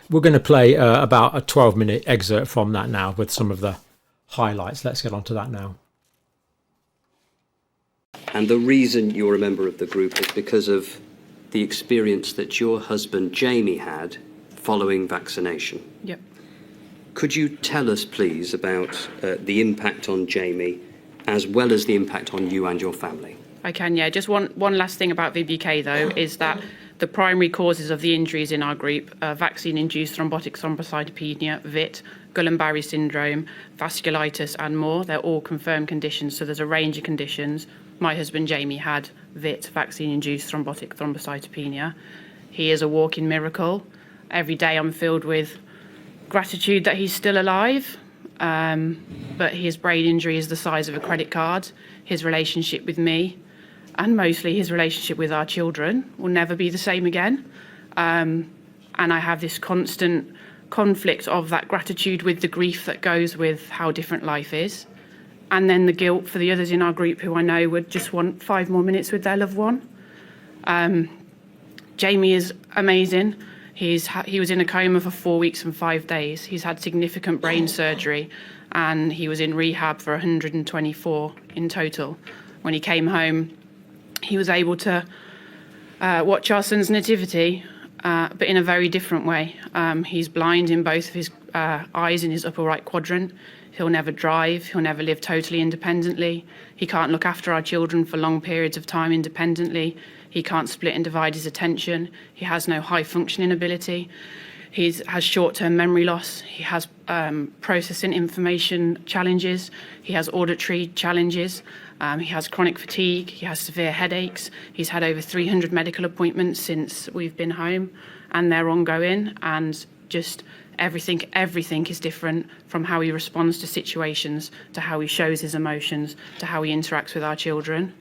We're going to play about a 12-minute excerpt from that now with some of the highlights. Let's get on to that now. And the reason you're a member of the group is because of the experience that your husband Jamie had following vaccination. Yep. Could you tell us, please, about the impact on Jamie as well as the impact on you and your family? I can, yeah. Just one last thing about VBK, though, is that the primary causes of the injuries in our group are vaccine-induced thrombotic thrombocytopenia, VIT, Guillain-Barré syndrome, vasculitis, and more. They're all confirmed conditions, so there's a range of conditions. My husband Jamie had VIT, vaccine-induced thrombotic thrombocytopenia. He is a walking miracle. Every day I'm filled with gratitude that he's still alive, but his brain injury is the size of a credit card. His relationship with me, and mostly his relationship with our children, will never be the same again. And I have this constant conflict of that gratitude with the grief that goes with how different life is, and then the guilt for the others in our group who I know would just want 5 more minutes with their loved one. Jamie is amazing. He was in a coma for 4 weeks and 5 days. He's had significant brain surgery, and he was in rehab for 124 in total. When he came home, he was able to watch our son's nativity, but in a very different way. He's blind in both of his eyes in his upper right quadrant. He'll never drive. He'll never live totally independently. He can't look after our children for long periods of time independently. He can't split and divide his attention. He has no high functioning ability. He has short-term memory loss. He has processing information challenges. He has auditory challenges. He has chronic fatigue. He has severe headaches. He's had over 300 medical appointments since we've been home, and they're ongoing. And just everything is different, from how he responds to situations, to how he shows his emotions, to how he interacts with our children.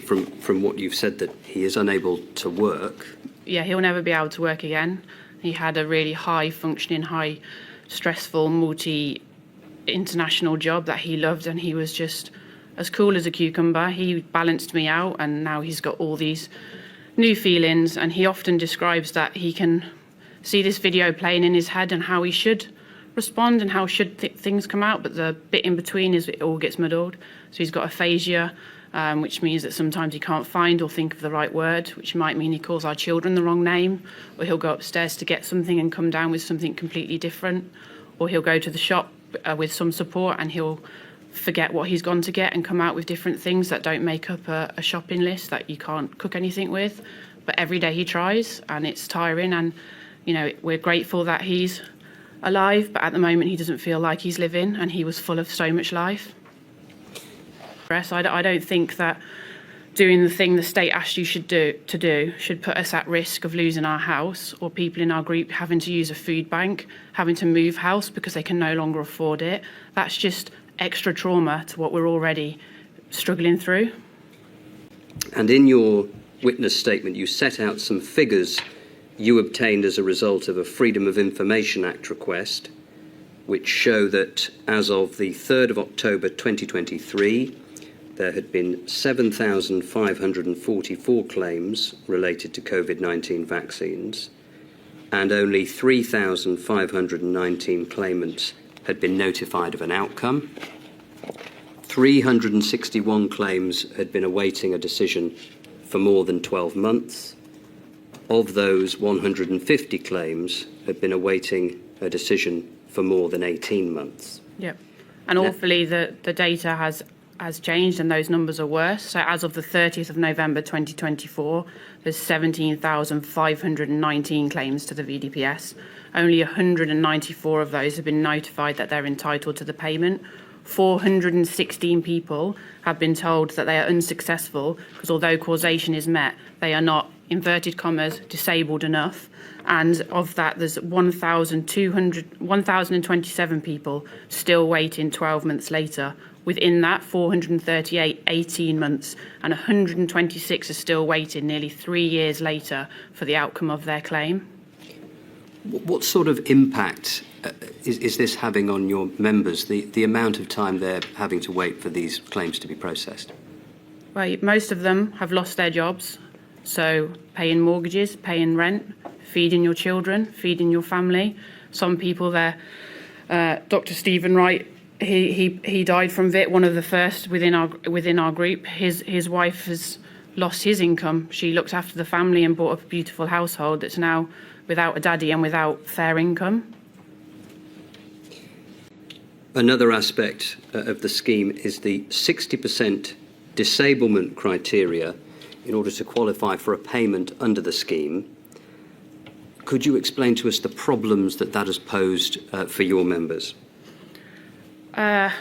From what you've said, that he is unable to work. Yeah, he'll never be able to work again. He had a really high functioning, high stressful, multi-international job that he loved, and he was just as cool as a cucumber. He balanced me out, and now he's got all these new feelings, and he often describes that he can see this video playing in his head and how he should respond and how should things come out, but the bit in between is it all gets muddled. So he's got aphasia, which means that sometimes he can't find or think of the right word, which might mean he calls our children the wrong name, or he'll go upstairs to get something and come down with something completely different, or he'll go to the shop with some support and he'll forget what he's gone to get and come out with different things that don't make up a shopping list that you can't cook anything with. But every day he tries, and it's tiring, and you know, we're grateful that he's alive, but at the moment he doesn't feel like he's living, and he was full of so much life. I don't think that doing the thing the state asked you should put us at risk of losing our house, or people in our group having to use a food bank, having to move house because they can no longer afford it. That's just extra trauma to what we're already struggling through. And in your witness statement, you set out some figures you obtained as a result of a Freedom of Information Act request, which show that as of the 3rd of October 2023, there had been 7,544 claims related to COVID-19 vaccines, and only 3,519 claimants had been notified of an outcome. 361 claims had been awaiting a decision for more than 12 months. Of those, 150 claims had been awaiting a decision for more than 18 months. Yep. And awfully, the data has changed, and those numbers are worse. So as of the 30th of November 2024, there's 17,519 claims to the VDPS. Only 194 of those have been notified that they're entitled to the payment. 416 people have been told that they are unsuccessful because although causation is met, they are not, inverted commas, disabled enough. And of that, there's 1,027 people still waiting 12 months later. Within that, 438, 18 months, and 126 are still waiting nearly 3 years later for the outcome of their claim. What sort of impact is this having on your members, the amount of time they're having to wait for these claims to be processed? Well, most of them have lost their jobs, so paying mortgages, paying rent, feeding your children, feeding your family. Some people there, Dr. Stephen Wright, he died from VIT, one of the first within our group. His wife has lost his income. She looked after the family and brought up a beautiful household that's now without a daddy and without fair income. Another aspect of the scheme is the 60% disablement criteria in order to qualify for a payment under the scheme. Could you explain to us the problems that has posed for your members? A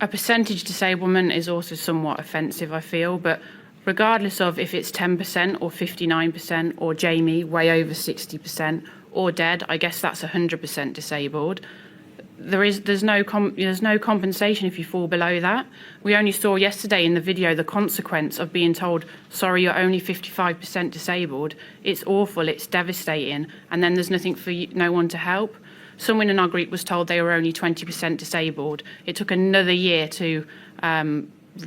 percentage disablement is also somewhat offensive, I feel, but regardless of if it's 10% or 59% or Jamie way over 60% or dead, I guess that's 100% disabled. There's no compensation if you fall below that. We only saw yesterday in the video the consequence of being told, sorry, you're only 55% disabled. It's awful, it's devastating, and then there's nothing for no one to help. Someone in our group was told they were only 20% disabled. It took another year to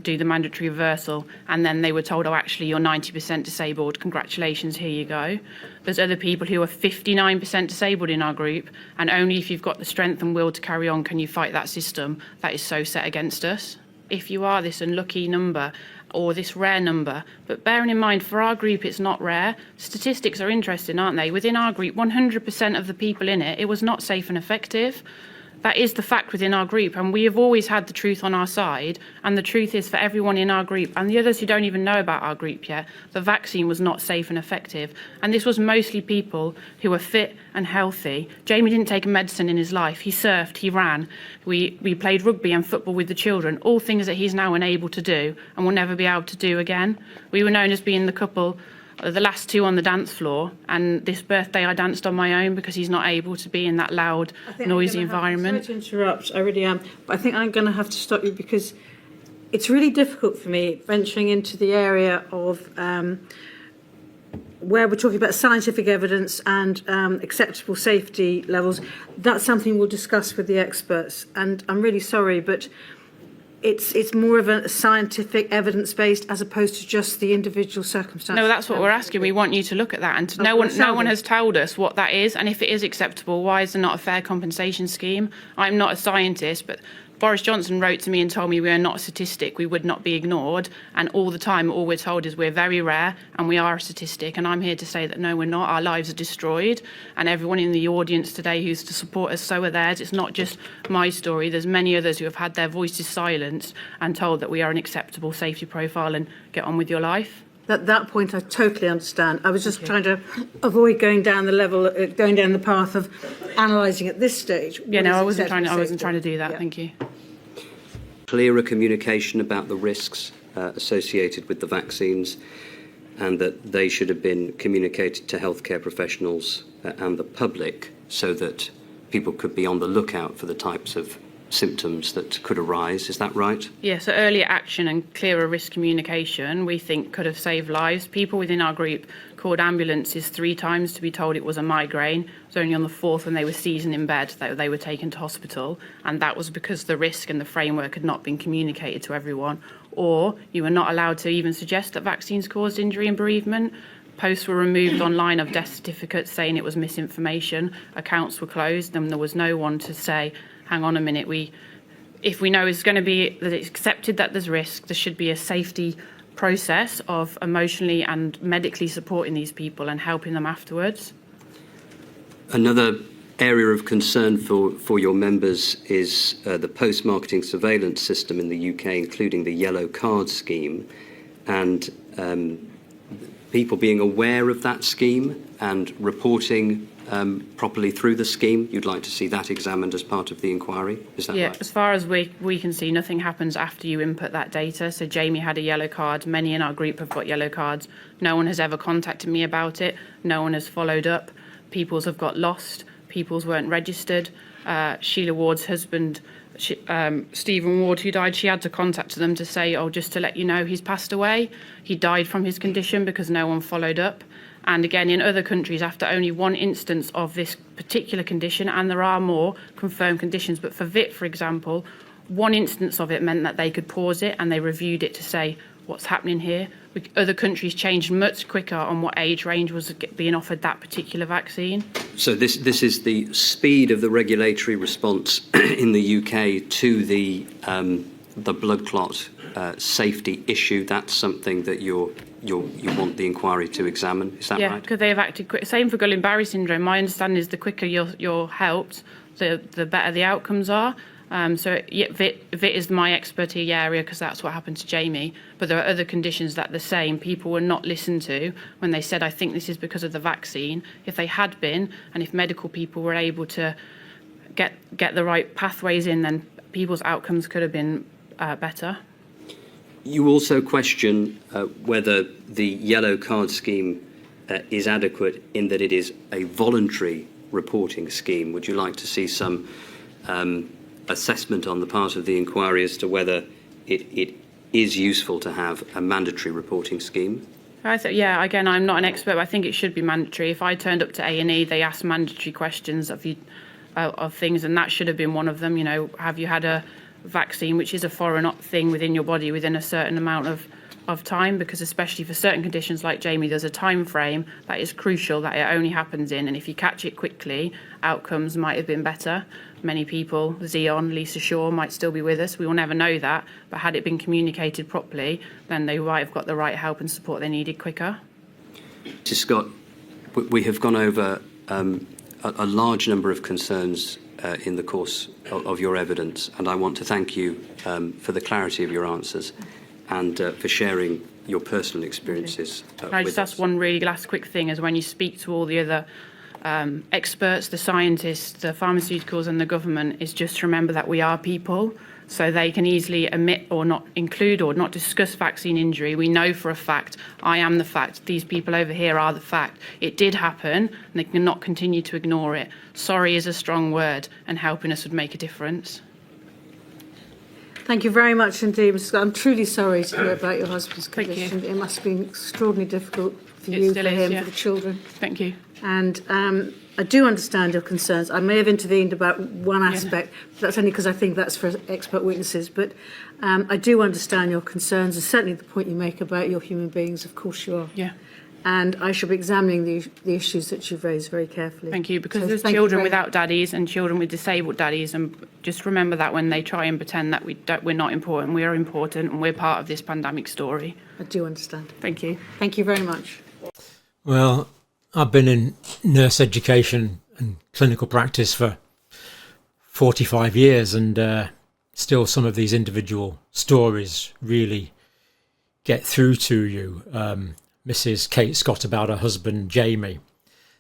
do the mandatory reversal, and then they were told, oh, actually, you're 90% disabled. Congratulations, here you go. There's other people who are 59% disabled in our group, and only if you've got the strength and will to carry on can you fight that system that is so set against us. If you are this unlucky number or this rare number, but bearing in mind, for our group, it's not rare. Statistics are interesting, aren't they? Within our group, 100% of the people in it was not safe and effective. That is the fact within our group, and we have always had the truth on our side, and the truth is for everyone in our group and the others who don't even know about our group yet, the vaccine was not safe and effective, and this was mostly people who were fit and healthy. Jamie didn't take a medicine in his life. He surfed, he ran, we played rugby and football with the children, all things that he's now unable to do and will never be able to do again. We were known as being the couple, the last two on the dance floor, and this birthday I danced on my own because he's not able to be in that loud, noisy environment. Sorry to interrupt, I really am, but I think I'm going to have to stop you because it's really difficult for me venturing into the area of where we're talking about scientific evidence and acceptable safety levels. That's something we'll discuss with the experts, and I'm really sorry, but it's more of a scientific, evidence-based, as opposed to just the individual circumstances. No, that's what we're asking. We want you to look at that, and no one has told us what that is, and if it is acceptable, why is there not a fair compensation scheme? I'm not a scientist, but Boris Johnson wrote to me and told me we are not a statistic, we would not be ignored, and all the time all we're told is we're very rare and we are a statistic, and I'm here to say that no, we're not. Our lives are destroyed, and everyone in the audience today who's to support us, so are theirs. It's not just my story. There's many others who have had their voices silenced and told that we are an acceptable safety profile and get on with your life. That point I totally understand. I was just trying to avoid going down the path of analysing at this stage. Yeah, no, I wasn't trying to do that. Yeah. Thank you. Clearer communication about the risks associated with the vaccines, and that they should have been communicated to healthcare professionals and the public so that people could be on the lookout for the types of symptoms that could arise. Is that right? Yeah, so earlier action and clearer risk communication, we think, could have saved lives. People within our group called ambulances 3 times to be told it was a migraine. It was only on the 4th, when they were seized in bed, that they were taken to hospital, and that was because the risk and the framework had not been communicated to everyone, or you were not allowed to even suggest that vaccines caused injury and bereavement. Posts were removed online of death certificates saying it was misinformation. Accounts were closed, and there was no one to say, hang on a minute, if we know it's going to be that it's accepted that there's risk, there should be a safety process of emotionally and medically supporting these people and helping them afterwards. Another area of concern for your members is the post-marketing surveillance system in the UK, including the yellow card scheme, and people being aware of that scheme and reporting properly through the scheme. You'd like to see that examined as part of the inquiry, is that right? Yeah, as far as we can see, nothing happens after you input that data. So Jamie had a yellow card. Many in our group have got yellow cards. No one has ever contacted me about it. No one has followed up. People's have got lost. People's weren't registered. Sheila Ward's husband, Stephen Ward, who died, she had to contact them to say, oh, just to let you know, he's passed away. He died from his condition because no one followed up. And again, in other countries, after only one instance of this particular condition, and there are more confirmed conditions, but for VIT, for example, one instance of it meant that they could pause it, and they reviewed it to say, what's happening here. Other countries changed much quicker on what age range was being offered that particular vaccine. So this is the speed of the regulatory response in the UK to the blood clot safety issue. That's something that you want the inquiry to examine. Is that right? Yeah, because they have acted quick. Same for Guillain-Barré syndrome. My understanding is the quicker you're helped, the better the outcomes are. So yeah, VIT is my expertise area because that's what happened to Jamie. But there are other conditions that are the same. People were not listened to when they said, I think this is because of the vaccine. If they had been, and if medical people were able to get the right pathways in, then people's outcomes could have been better. You also question whether the yellow card scheme is adequate in that it is a voluntary reporting scheme. Would you like to see some assessment on the part of the inquiry as to whether it is useful to have a mandatory reporting scheme? Yeah, again, I'm not an expert, but I think it should be mandatory. If I turned up to A&E, they asked mandatory questions of things, and that should have been one of them. You know, have you had a vaccine, which is a foreign thing within your body within a certain amount of time? Because especially for certain conditions like Jamie, there's a time frame that is crucial that it only happens in, and if you catch it quickly, outcomes might have been better. Many people, Zion, Lisa Shaw, might still be with us. We will never know that, but had it been communicated properly, then they might have got the right help and support they needed quicker. To Scott, we have gone over a large number of concerns in the course of your evidence, and I want to thank you for the clarity of your answers and for sharing your personal experiences Can I just with us. ask one really last quick thing, is when you speak to all the other experts, the scientists, the pharmaceuticals and the government, is just to remember that we are people, so they can easily omit or not include or not discuss vaccine injury. We know for a fact, I am the fact, these people over here are the fact. It did happen, and they cannot continue to ignore it. Sorry is a strong word, and helping us would make a difference. Thank you very much indeed, Mr. Scott. I'm truly sorry to hear about your husband's Thank you. condition. It must have been extraordinarily difficult for It you, still for is, him, yeah. for the children. Thank you. And I do understand your concerns. I may have intervened about one aspect, but that's only because I think that's for expert witnesses. But I do understand your concerns, and certainly the point you make about your human beings, of course you are. Yeah. And I shall be examining the issues that you've raised very carefully. Thank you, because So there's thank you children very- without daddies and children with disabled daddies, and just remember that when they try and pretend that we're not important, we are important, and we're part of this pandemic story. I do understand. Thank you. Thank you very much. Well, I've been in nurse education and clinical practice for 45 years, and still some of these individual stories really get through to you. Mrs. Kate Scott about her husband, Jamie,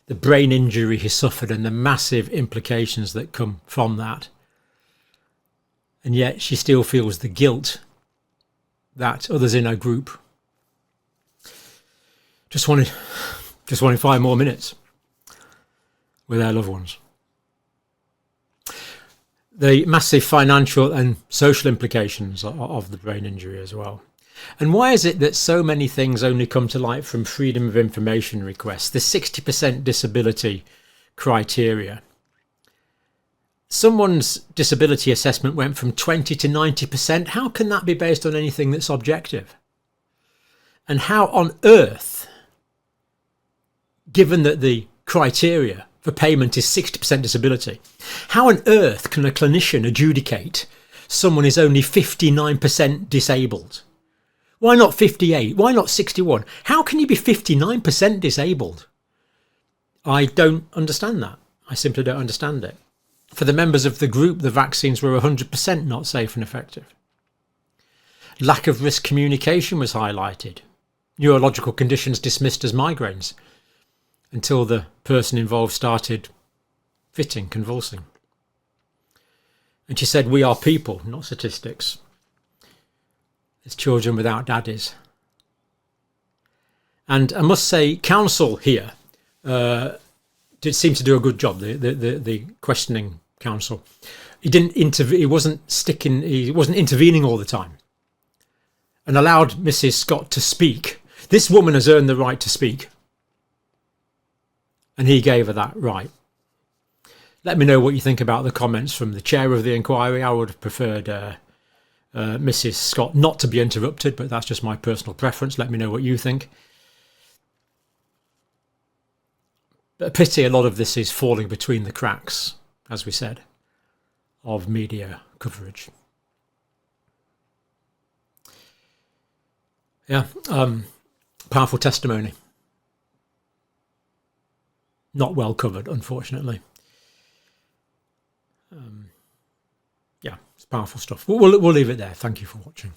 the brain injury he suffered and the massive implications that come from that. And yet she still feels the guilt that others in her group just wanted 5 more minutes with their loved ones. The massive financial and social implications of the brain injury as well. And why is it that so many things only come to light from freedom of information requests? The 60% disability criteria. Someone's disability assessment went from 20 to 90%. How can that be based on anything that's objective? And how on earth, given that the criteria for payment is 60% disability, how on earth can a clinician adjudicate someone is only 59% disabled? Why not 58? Why not 61? How can you be 59% disabled? I don't understand that. I simply don't understand it. For the members of the group, the vaccines were 100% not safe and effective. Lack of risk communication was highlighted. Neurological conditions dismissed as migraines until the person involved started fitting, convulsing. And she said, we are people, not statistics. It's children without daddies. And I must say, counsel here did seem to do a good job, the questioning counsel. He didn't intervene, he wasn't intervening all the time, and allowed Mrs. Scott to speak. This woman has earned the right to speak, and he gave her that right. Let me know what you think about the comments from the chair of the inquiry. I would have preferred Mrs. Scott not to be interrupted, but that's just my personal preference. Let me know what you think. But a pity a lot of this is falling between the cracks, as we said, of media coverage. Yeah, powerful testimony. Not well covered, unfortunately. Yeah, it's powerful stuff. We'll leave it there. Thank you for watching.